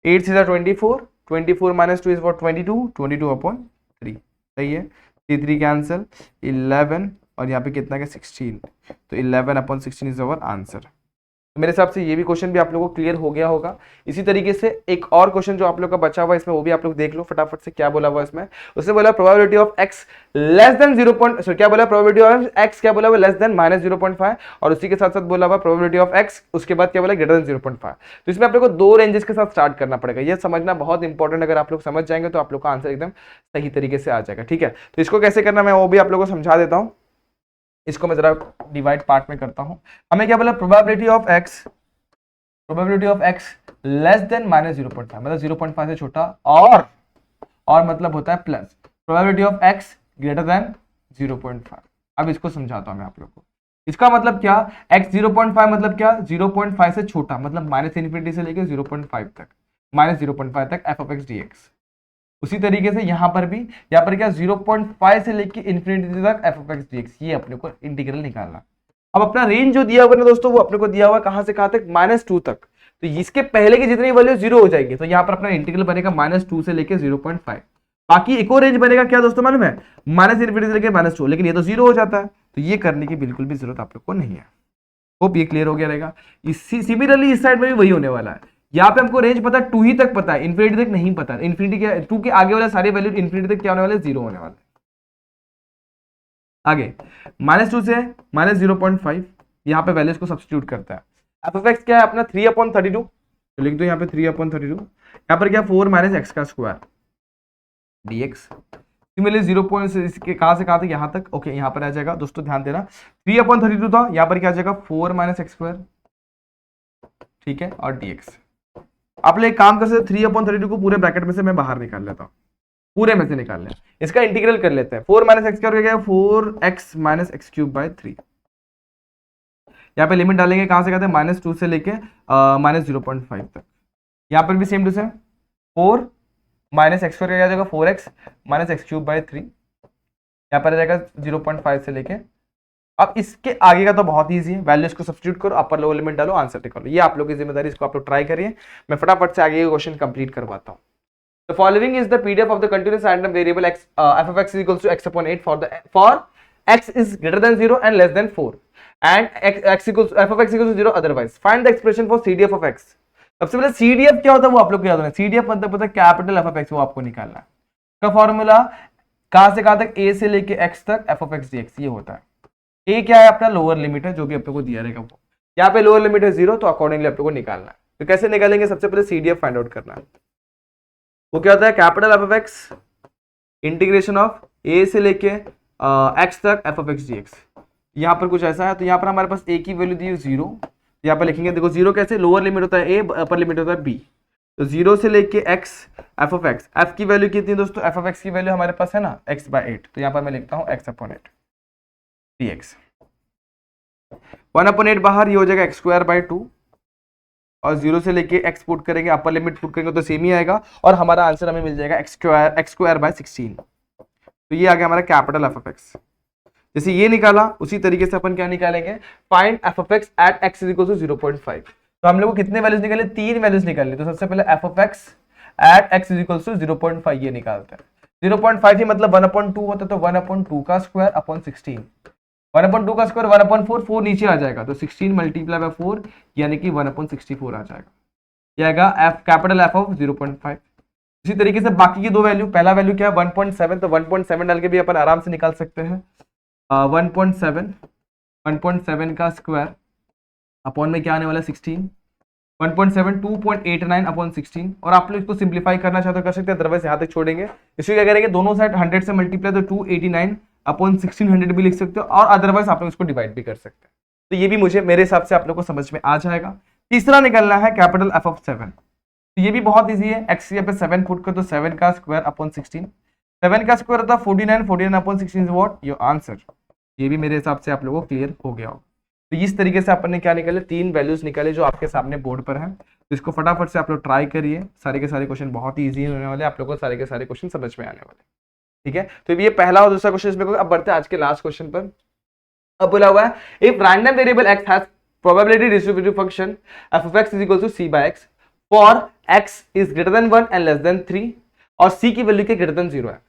8 से 24, 24 माइनस 2 इज वॉट 22, 22/3, सही है। 3 कैंसिल, 11 और यहाँ पे कितना का 16, तो 11/16 इज अवर आंसर। तो मेरे हिसाब से ये भी क्वेश्चन भी आप लोगों को क्लियर हो गया होगा। इसी तरीके से एक और क्वेश्चन जो आप लोग का बचा हुआ है इसमें, वो भी आप लोग देख लो फटाफट से, क्या बोला हुआ इसमें। उसने बोला probability of x less than 0. क्या बोला, प्रोबेबिलिटी ऑफ एक्स क्या बोला हुआ लेस देन -0.5, और उसी के साथ साथ बोला हुआ प्रोबेबिलिटी ऑफ एक्स, उसके बाद क्या बोला ग्रेटर देन 0.5। तो इसमें आप लोग को दो रेंजेस के साथ स्टार्ट करना पड़ेगा, ये समझना बहुत इंपॉर्टेंट। अगर आप लोग समझ जाएंगे तो आप लोग का आंसर एकदम सही तरीके से आ जाएगा, ठीक है। तो इसको कैसे करना मैं वो भी आप लोग को समझा देता हूँ। इसको मैं जरा डिवाइड पार्ट में करता हूँ। हमें क्या बोला, probability of x less than -0.5, मतलब 0.5 से छोटा, और मतलब होता है plus probability of x greater than 0.5। अब इसको समझाता हूं मैं आप लोग को। इसका मतलब क्या, x 0.5 मतलब क्या, 0.5 से छोटा, मतलब -∞ से लेकर 0.5 तक, -0.5 तक F of x d x. उसी तरीके से यहाँ पर भी, यहाँ पर क्या 0.5 से लेकर इन्फिनिटी तक F of x d x, ये अपने को इंटीग्रल निकालना। अब अपना रेंज जो दिया हुआ है दोस्तों, वो अपने को दिया हुआ कहां से कहां तक, -2 तक। तो इसके पहले की जितनी वैल्यू 0 हो जाएगी, तो यहाँ पर अपना इंटीग्रल बनेगा -2 से लेकर 0.5। बाकी एक और रेंज बनेगा क्या दोस्तों मालूम है, -∞ से लेकर -2, लेकिन ये तो 0 हो जाता है, तो ये करने की बिल्कुल भी जरूरत आप लोग को नहीं है। होप ये क्लियर हो गया रहेगा। सिमिलरली इस साइड में भी वही होने वाला है। यहाँ पे हमको रेंज पता है 2 ही तक पता है, इन्फिनिटी तक नहीं पता। इन्फिनिटी क्या, 2 के आगे वाले सारे वैल्यू इन्फिनिटी तक क्या होने वाले, 0 होने वाले। आगे -2 से -0.5, यहाँ पे वैल्यूज को सब्स्टिट्यूट करता है। एफ ऑफ एक्स क्या है अपना 3/32, तो लिख दो यहाँ पे 3/32, यहाँ पर क्या 4 माइनस एक्स का स्क्वायर dx। सिमिलरली 0 पॉइंट से कहां से कहां तक, यहाँ तक, ओके। यहाँ पर आ जाएगा दोस्तों, ध्यान देना 3/32 था, यहाँ पर क्या आ जाएगा 4 माइनस एक्स स्क्वायर, ठीक है, और dx। आप लोग एक काम कर सकते, 3/32 को पूरे ब्रैकेट में से मैं बाहर निकाल लेता हूँ, पूरे में से निकाल लें, इसका इंटीग्रल कर लेते हैं। 4 माइनस एक्स क्या हो गया, 4x minus x cube by 3। यहाँ पे लिमिट डालेंगे कहां से कहते हैं, -2 से लेके -0.5 तक। यहाँ पर भी same to same 4 minus x square क्या आ जाएगा 4x minus x cube by 3, यहाँ पर आ जाएगा 0.5 से लेके। अब इसके आगे का तो बहुत ईजी है, वैल्यूज को सब्स्टिट्यूट करो, अपर लोअर लिमिट डालो, आंसर निकालो। ये आप लोग की जिम्मेदारी, इसको आप लोग ट्राई करिए। मैं फटाफट से आगे क्वेश्चन कंप्लीट करवाता हूँ। The following is the PDF of the continuous random variable x f of x is equals to x upon 8 for x is greater than 0 and less than 4 and x equals f of x equals to 0 otherwise. Find the expression for CDF of x. सबसे पहले CDF क्या होता है वो आप लोग को याद होना। CDF मतलब पता है कैपिटल f of x, वो आपको निकालना है। का फॉर्मूला कहां से कहां तक, a से लेके x तक f of x dx, ये होता है। a क्या है अपना लोअर लिमिट है, जो भी आप लोग को दिया रहेगा वो। यहाँ पे लोअर लिमिट है 0, तो अकॉर्डिंगली आप लोग को निकालना है। तो कैसे निकालेंगे, सबसे पहले CDF फाइंड आउट करना है। वो क्या होता है, capital F of x integration of a से लेके एक्स तक F of x d x. यहाँ पर कुछ ऐसा है, तो यहाँ पर हमारे पास ए की वैल्यू दी है 0, यहाँ पर लिखेंगे, देखो 0 कैसे, लोअर लिमिट होता है ए, अपर लिमिट होता है बी। तो 0 से लेके x F of x, F की वैल्यू कितनी है दोस्तों, एफ ऑफ एक्स की वैल्यू हमारे पास है ना एक्स बाय 8, तो यहाँ पर मैं लिखता हूँ एक्स अपॉन 8 डी एक्स। 1/8 बाहर, ये हो जाएगा एक्स स्क्वायर बाई 2, और 0 से लेके x पुट करेंगे, अपर लिमिट पुट करेंगे तो सेम ही आएगा, और हमारा आंसर हमें मिल जाएगा एक्स स्क्वायर बाय 16। तो ये आ गया हमारा कैपिटल एफ ऑफ एक्स। जैसे ये निकाला, उसी तरीके से अपन क्या निकालेंगे, find f of x at x is equal to 0.5। तो हम लोग को कितने वैल्यूज निकाले, 3 वैल्यूज निकालनी। तो सबसे पहले f of x at x is equal to 0.5 ये निकालते हैं। 0.5 ही मतलब 1/2 होता है, तो 1/2 का स्क्वायर अपॉन 16, 1/2 का स्क्वायर 1/4, 4 नीचे आ जाएगा, तो 16 मल्टीप्लाई बाय 4 यानी कि 1/64 आ जाएगा। ये आएगा एफ कैपिटल एफ ऑफ 0.5। इसी तरीके से बाकी की दो वैल्यू, पहला वैल्यू क्या है 1.7, तो 1.7 डाल के भी अपन आराम से निकाल सकते हैं। 1.7 का स्क्वायर अपॉन में क्या आने वाला है 16, 1.7 2.89 अपॉन 16। और आप लोग इसको सिंप्लीफाई करना चाहते हो कर सकते हैं, अदरवाइज यहाँ तक छोड़ेंगे। इसको क्या करेंगे, दोनों साइड 100 से मल्टीप्लाई, तो 289 अपॉन 1600 भी लिख सकते हो, और अदरवाइज आप लोग इसको डिवाइड भी कर सकते हैं। तो ये भी मुझे मेरे हिसाब से आप लोग को समझ में आ जाएगा। तीसरा निकलना है कैपिटल एफ ऑफ 7, तो ये भी बहुत इजी है। एक्स यहाँ पे 7 पुट कर, तो 7 का स्क्वायर अपॉन 16, 7 का स्क्वायर होता है 49, 49 upon 16 is what your answer. ये भी मेरे हिसाब से आप लोगों को क्लियर हो गया होगा। तो इस तरीके से अपन ने क्या निकाले, 3 वैल्यूज निकाले जो आपके सामने बोर्ड पर है। तो इसको फटाफट से आप लोग ट्राई करिए, सारे के सारे क्वेश्चन बहुत ही ईजी होने वाले, आप लोगों को सारे के सारे क्वेश्चन समझ में आने वाले। ठीक है, तो ये पहला और दूसरा क्वेश्चन इसमें। अब बढ़ते हैं आज के लास्ट क्वेश्चन पर। अब बोला हुआ है if random variable x has probability distributive function f of x is equal to c by x for x is greater than 1 and less than 3 और c की वैल्यू के ग्रेटर देन 0 है।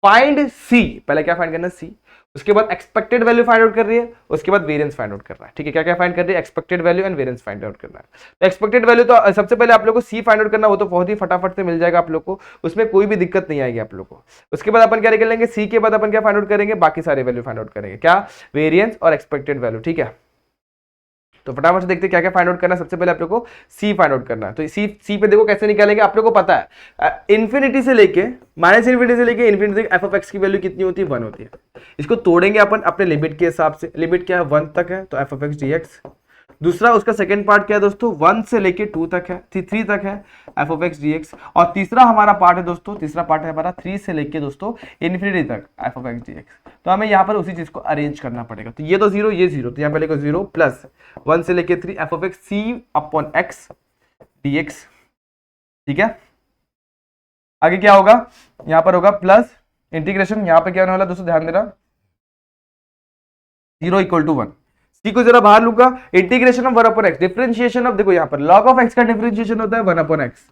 Find c, पहले क्या find करना है c, उसके बाद एक्सपेक्टेड वैल्यू फाइंड आउट कर रही है, उसके बाद वेरिएंस फाइंड आउट करना है। ठीक है, क्या क्या फाइंड कर रही है, expected value and variance find out करना है। तो एक्सपेक्टेड वैल्यू तो सबसे पहले आप लोग को c फाइंड आउट करना, वो तो बहुत ही फटाफट से मिल जाएगा आप लोग को, उसमें कोई भी दिक्कत नहीं आएगी आप लोग को। उसके बाद अपन क्या कर लेंगे, c के बाद अपन क्या फाइंड आउट करेंगे, बाकी सारे वैल्यू फाइंड आउट करेंगे, क्या, वेरिएंस और एक्सपेक्टेड वैल्यू। ठीक है, तो फटाफट से देखते हैं क्या क्या फाइंड आउट करना है। सबसे पहले आप लोग को सी फाइंड आउट करना है। तो सी पे देखो कैसे निकालेंगे, आप लोग को पता है इन्फिनिटी से लेके माइनस इन्फिनिटी से लेके इन्फिनिटी तक एफ ऑफ एक्स की वैल्यू कितनी होती है, 1 होती है। इसको तोड़ेंगे अपन अपने लिमिट के हिसाब से, लिमिट क्या है 1 तक है, तो F of x d x. दूसरा उसका सेकंड पार्ट क्या है दोस्तों, 1 से लेके 2 तक है, 3 तक है, F of x d x. और तीसरा हमारा पार्ट है दोस्तों, तीसरा पार्ट है हमारा 3 से लेके दोस्तों इन्फिनिटी तक F of x d x. तो हमें यहाँ पर उसी चीज को अरेंज करना पड़ेगा। तो ये तो 0, ये 0, तो यहाँ पे लिखो 0 प्लस 1 से लेके 3 f of x c upon x d x. ठीक है, आगे क्या होगा, यहाँ पर होगा प्लस इंटीग्रेशन, यहाँ पे क्या होने वाला दोस्तों, ध्यान देना 0 इक्वल टू 1। सी को जरा बाहर लूंगा, integration of 1 upon x, differentiation of, देखो यहाँ पर लॉग ऑफ एक्स का डिफरेंशिएशन होता है 1 अपॉन एक्स।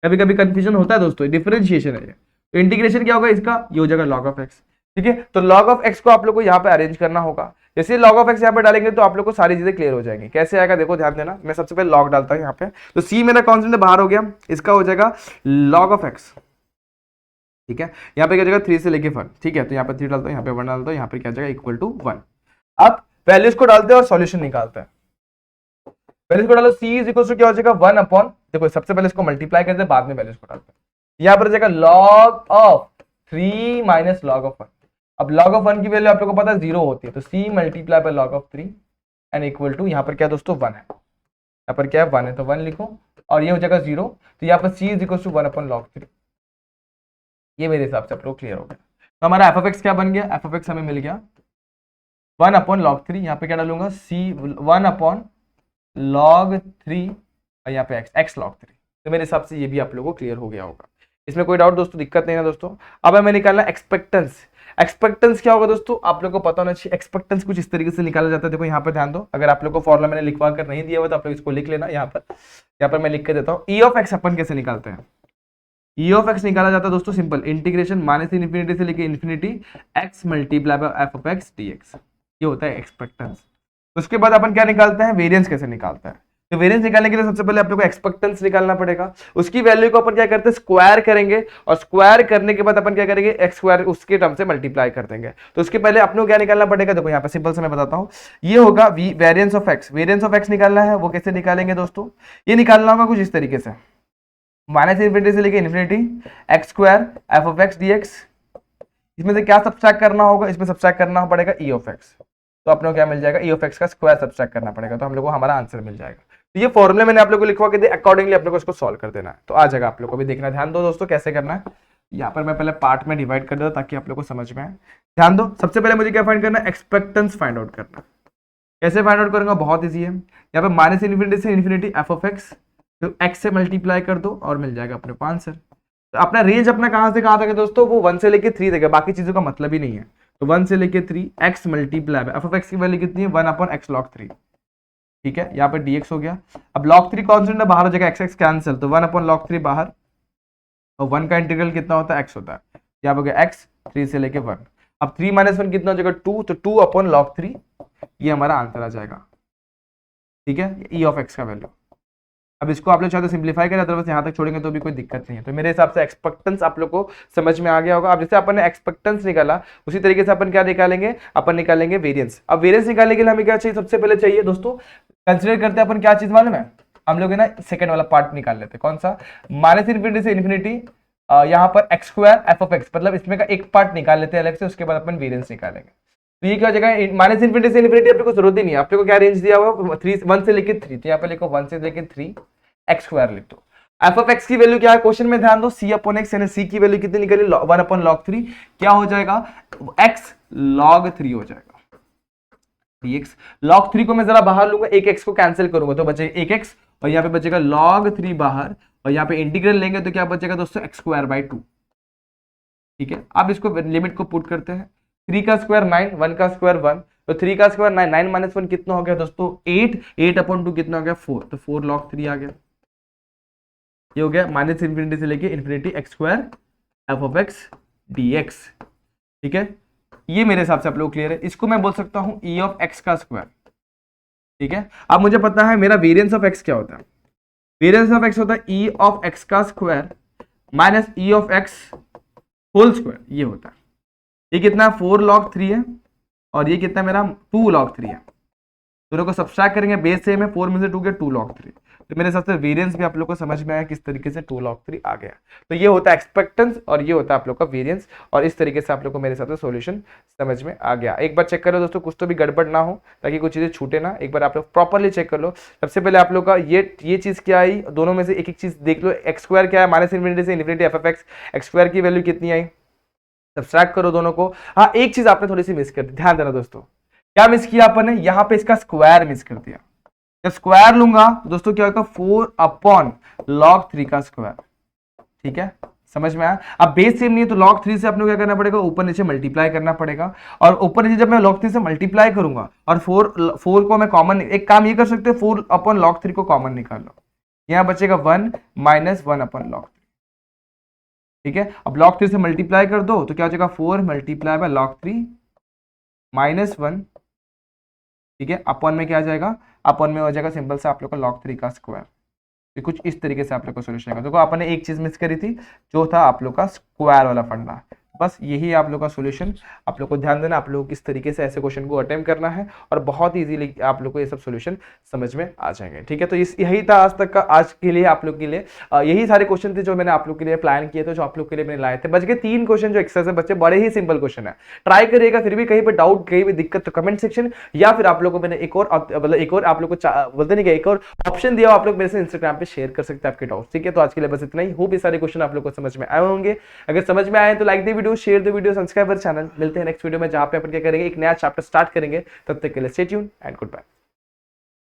कभी कभी कंफ्यूजन होता है दोस्तों, डिफरेंशिएशन है। तो इंटीग्रेशन क्या होगा इसका, ये हो जाएगा लॉग ऑफ एक्स। ठीक है, तो लॉग ऑफ एक्स को आप लोग को यहाँ पे अरेंज करना होगा। जैसे लॉग ऑफ एक्स यहाँ पे डालेंगे तो आप लोग को सारी चीजें क्लियर हो जाएंगी। कैसे आएगा देखो, ध्यान देना, मैं सबसे पहले लॉग डालता हूँ यहाँ पे। तो सी मेरा कॉन्स्टेंट बाहर हो गया, इसका हो जाएगा लॉग ऑफ एक्स। ठीक है, यहाँ पे क्या जाएगा 3 से लेके 1। ठीक है, तो यहाँ पे 3 डालता हूँ, यहाँ पे 1 डालता हूँ, यहाँ पे क्या जाएगा इक्वल टू 1। अब वैल्यूज को डालते हैं और सॉल्यूशन निकालते हैं। वैल्यूज को डालो, c इज इक्वल टू क्या हो जाएगा 1 अपॉन, देखो सबसे पहले इसको मल्टीप्लाई करते हैं, बाद में वैल्यूज को डालते हैं। यहाँ पर जाएगा log of 3 minus log of 1। अब लॉग ऑफ 1 की वैल्यू आप लोगों को पता है 0 होती है, तो c multiply by log of 3 and equal to, यहाँ पर क्या दोस्तों 1 है, यहाँ पर क्या है 1 है, तो 1 लिखो, और ये हो जाएगा 0। तो यहाँ पर c is equal to 1 upon log 3। ये मेरे हिसाब से आप लोग क्लियर हो गया। तो हमारा एफ ऑफ एक्स क्या बन गया, एफ ऑफ एक्स हमें मिल गया 1 अपॉन लॉग 3। यहाँ पे क्या डालूंगा, c 1 अपॉन लॉग 3 और यहाँ पे x लॉग 3। तो मेरे हिसाब से ये भी आप लोगों को क्लियर हो गया होगा। इसमें कोई डाउट दोस्तों, दिक्कत नहीं है दोस्तों। अब हमें निकालना एक्सपेक्टेंस। एक्सपेक्टेंस क्या होगा दोस्तों, आप लोग को पता होना चाहिए। एक्सपेक्टेंस कुछ इस तरीके से निकाला जाता है, देखो यहाँ पर ध्यान दो, अगर आप लोग को फॉर्मूला मैंने लिखवा कर नहीं दिया हुआ तो आप लोग इसको लिख लेना। यहाँ पर मैं लिख के देता हूँ। ई ऑफ एक्स अपन कैसे निकालते हैं, ई ऑफ एक्स निकाला जाता है दोस्तों सिंपल, इंटीग्रेशन माइनस इन्फिनिटी से लेके infinity x multiply by f of x dx, ये होता है एक्सपेक्टेंस। उसके बाद अपन क्या निकालते हैं, वेरिएंस कैसे निकालते हैं। तो वेरिएंस निकालने के लिए सबसे पहले आप लोग को एक्सपेक्टेंस निकालना पड़ेगा, उसकी वैल्यू को अपन क्या करते हैं, स्क्वायर करेंगे, और स्क्वायर करने के बाद अपन क्या करेंगे, एक्स स्क्वायर उसके टर्म से मल्टीप्लाई कर देंगे। तो उसके पहले अपने को क्या निकालना पड़ेगा, देखो यहाँ पे सिंपल से मैं बताता हूँ, ये होगा variance of x. Variance of x निकालना है, वो कैसे निकालेंगे दोस्तों, ये निकालना होगा कुछ इस तरीके से, माइनस इन्फिनिटी से लेके infinity x square f of x dx. इसमें से क्या सब्ट्रैक्ट करना होगा, इसमें सब्ट्रैक्ट करना पड़ेगा ई ऑफ एक्स। तो अपने को क्या मिल जाएगा, ई ऑफ एक्स का स्क्वायर सब्ट्रैक्ट करना पड़ेगा, तो हम लोग को हमारा आंसर मिल जाएगा। तो ये फॉर्मूले मैंने आप लोग को लिखवा के दिया, अकॉर्डिंगली आप लोग को इसको सॉल्व कर देना है, तो आ जाएगा। आप लोग को भी देखना, ध्यान दो दोस्तों कैसे करना है। यहाँ पर मैं पहले पार्ट में डिवाइड कर देता ताकि आप लोग को समझ में आए। ध्यान दो, सबसे पहले मुझे क्या फाइंड करना है, एक्सपेक्टेंस फाइंड आउट करना। कैसे फाइंड आउट करूंगा, बहुत ईजी है। यहाँ पे माइनस इन्फिनिटी से इन्फिनिटी एफ ऑफ एक्स, तो एक्स से मल्टीप्लाई कर दो और मिल जाएगा अपने को आंसर। तो अपना रेंज अपना कहां से कहां तक है दोस्तों, वो 1 से लेके 3 तक है, बाकी चीजों का मतलब ही नहीं है। तो 1 से लेके 3 x multiply F of x की वैल्यू कितनी है, 1 अपॉन एक्स लॉग 3, ठीक है। यहाँ पे dx हो गया। अब log 3 कॉन्स्टेंट है, बाहर हो जाएगा एक्स एक्स कैंसिल, तो 1 अपॉन log 3 बाहर, और 1 का इंटीग्रल कितना होता है, x होता है। यहाँ पे हो गया x 3 से लेके 1। अब 3 माइनस 1 कितना हो जाएगा 2, तो 2 अपॉन log 3, ये हमारा आंसर आ जाएगा, ठीक है, ई ऑफ एक्स का वैल्यू। अब इसको आप लोग चाहे तो सिंप्लीफाई करें, अदरवाइज यहाँ तक छोड़ेंगे तो भी कोई दिक्कत नहीं है। तो मेरे हिसाब से एक्सपेक्टेंस आप लोग को समझ में आ गया होगा। अब जैसे अपन ने एक्सपेक्टेंस निकाला, उसी तरीके से अपन क्या निकालेंगे, अपन निकालेंगे वेरिएंस। अब वेरिएंस निकालने के लिए हमें क्या चाहिए, सबसे पहले चाहिए दोस्तों, कंसिडर करते हैं अपन क्या चीज मालूम है, हम लोग है ना सेकंड वाला पार्ट निकाल लेते हैं। कौन सा, माइनस इन्फिनिटी से इन्फिनिटी यहाँ पर x square f of x, मतलब इसमें का एक पार्ट निकाल लेते हैं अलग से, उसके बाद अपन वेरिएंस निकालेंगे। तो ये क्या हो जाएगा, माइनस इन्फिनिटी से इन्फिनिटी अपने को जरूरत ही नहीं है। आपको क्या रेंज दिया हुआ, 1 से लेके 3, तो यहाँ पे लिखो 1 से लेके 3 एक्स स्क्वायर लिख दो। एफ ऑफ एक्स की वैल्यू क्या है क्वेश्चन में, ध्यान दो, सी अपॉन एक्स, यानी सी की वैल्यू कितनी निकली, 1 अपॉन log 3, क्या हो जाएगा, एक्स log 3 हो जाएगा। dx log 3 को मैं जरा बाहर लूंगा, एक एक्स को कैंसिल करूंगा तो बचेगा एक एक्स, और यहाँ पे बचेगा log 3 बाहर, और यहाँ पे इंटीग्रल लेंगे तो क्या बचेगा दोस्तों, एक्स स्क्वायर बाई 2, ठीक है। अब इसको लिमिट को पुट करते हैं, 3 का स्क्वायर 9, 1 का स्क्वायर 1, तो 3 का स्क्वायर 9, 9 माइनस 1 कितना हो गया दोस्तों 8, 8 अपॉन 2 कितना हो गया 4, तो 4 log 3 आ गया। ये हो गया माइनस इन्फिनिटी से लेके infinity x square f of x dx, ठीक है। ये मेरे हिसाब से आप लोग क्लियर है। इसको मैं बोल सकता हूं ई ऑफ एक्स का स्क्वायर, ठीक है। अब मुझे पता है मेरा वेरिएंस ऑफ एक्स क्या होता है, वेरिएंस ऑफ एक्स होता है ई ऑफ एक्स का square minus e of x whole square, ये होता है। ये कितना 4 log 3 है, और ये कितना मेरा 2 log 3 है। दोनों को सब्सट्रैक्ट करेंगे, बेस सेम है, 4 में से 2 के 2 log 3, तो मेरे हिसाब से वेरिएंस भी आप लोग को समझ में आया किस तरीके से 2 log 3 आ गया। तो ये होता है एक्सपेक्टेंस, और ये होता है आप लोग का वेरिएंस, और इस तरीके से आप लोग को मेरे हिसाब से सॉल्यूशन समझ में आ गया। एक बार चेक कर लो दोस्तों, कुछ तो भी गड़बड़ ना हो, ताकि कुछ चीजें छूटे ना, एक बार आप लोग प्रॉपरली चेक कर लो। सबसे पहले आप लोग का ये चीज क्या आई, दोनों में से एक एक चीज देख लो। एक्स स्क्वायर क्या है, माइनस इन्फिनिटी से infinity f of x, x square की वैल्यू कितनी आई, सब्सट्रैक्ट करो दोनों को। हाँ, एक चीज आपने थोड़ी सी मिस कर दी, ध्यान देना दोस्तों, क्या मिस किया अपन ने, यहाँ पे इसका स्क्वायर मिस कर दिया। जब स्क्वायर लूंगा दोस्तों क्या होगा 4 अपॉन log 3 का स्क्वायर, ठीक है, समझ में आया। अब बेस सेम नहीं है तो log 3 से अपने को क्या करना पड़ेगा, ऊपर नीचे मल्टीप्लाई करना पड़ेगा, और ऊपर नीचे जब मैं log 3 से मल्टीप्लाई करूंगा और 4 को मैं कॉमन, एक काम ये कर सकते हैं 4 अपॉन log 3 को कॉमन निकाल लो, यहां बचेगा 1 माइनस 1 अपॉन log 3, ठीक है। अब log 3 से मल्टीप्लाई कर दो तो क्या हो जाएगा 4 मल्टीप्लाई बाय log 3 माइनस 1, ठीक है, अपॉन में क्या आ जाएगा, अपॉन में हो जाएगा सिंपल से आप लोग का log 3 का स्क्वायर। तो कुछ इस तरीके से आप लोग को सॉल्यूशन आएगा। देखो आपने एक चीज मिस करी थी, जो था आप लोग का स्क्वायर वाला फंडा, बस यही आप लोग का सॉल्यूशन। आप लोग को ध्यान देना, आप लोग किस तरीके से ऐसे क्वेश्चन को अटेम्प्ट करना है, और बहुत इजीली आप लोग को ये सब सॉल्यूशन समझ में आ जाएंगे, ठीक है। तो यही था आज तक का, आज के लिए आप लोग के लिए यही सारे क्वेश्चन थे जो मैंने आप लोग के लिए प्लान किए थे, जो आप लोग के लिए मैंने लाए थे। बच गए 3 क्वेश्चन जो एक्सरसाइज बच्चे, बड़े ही सिंपल क्वेश्चन है, ट्राई करिएगा। फिर भी कहीं पे डाउट, कहीं भी दिक्कत तो कमेंट सेक्शन, या फिर आप लोग को मैंने एक और आप लोग को बोलते नहीं, एक और ऑप्शन दिया, आप लोग मेरे से इंस्टाग्राम पे शेयर कर सकते हैं आपके डाउट, ठीक है। तो आज के लिए बस इतना ही, होप ये सारे क्वेश्चन आप लोग को समझ में आए होंगे। अगर समझ में आए तो like the video, share the video, subscribe channel. मिलते हैं नेक्स्ट वीडियो में, जहां पे अपन क्या करेंगे, एक नया चैप्टर स्टार्ट करेंगे। तब तक के लिए stay tuned and good bye.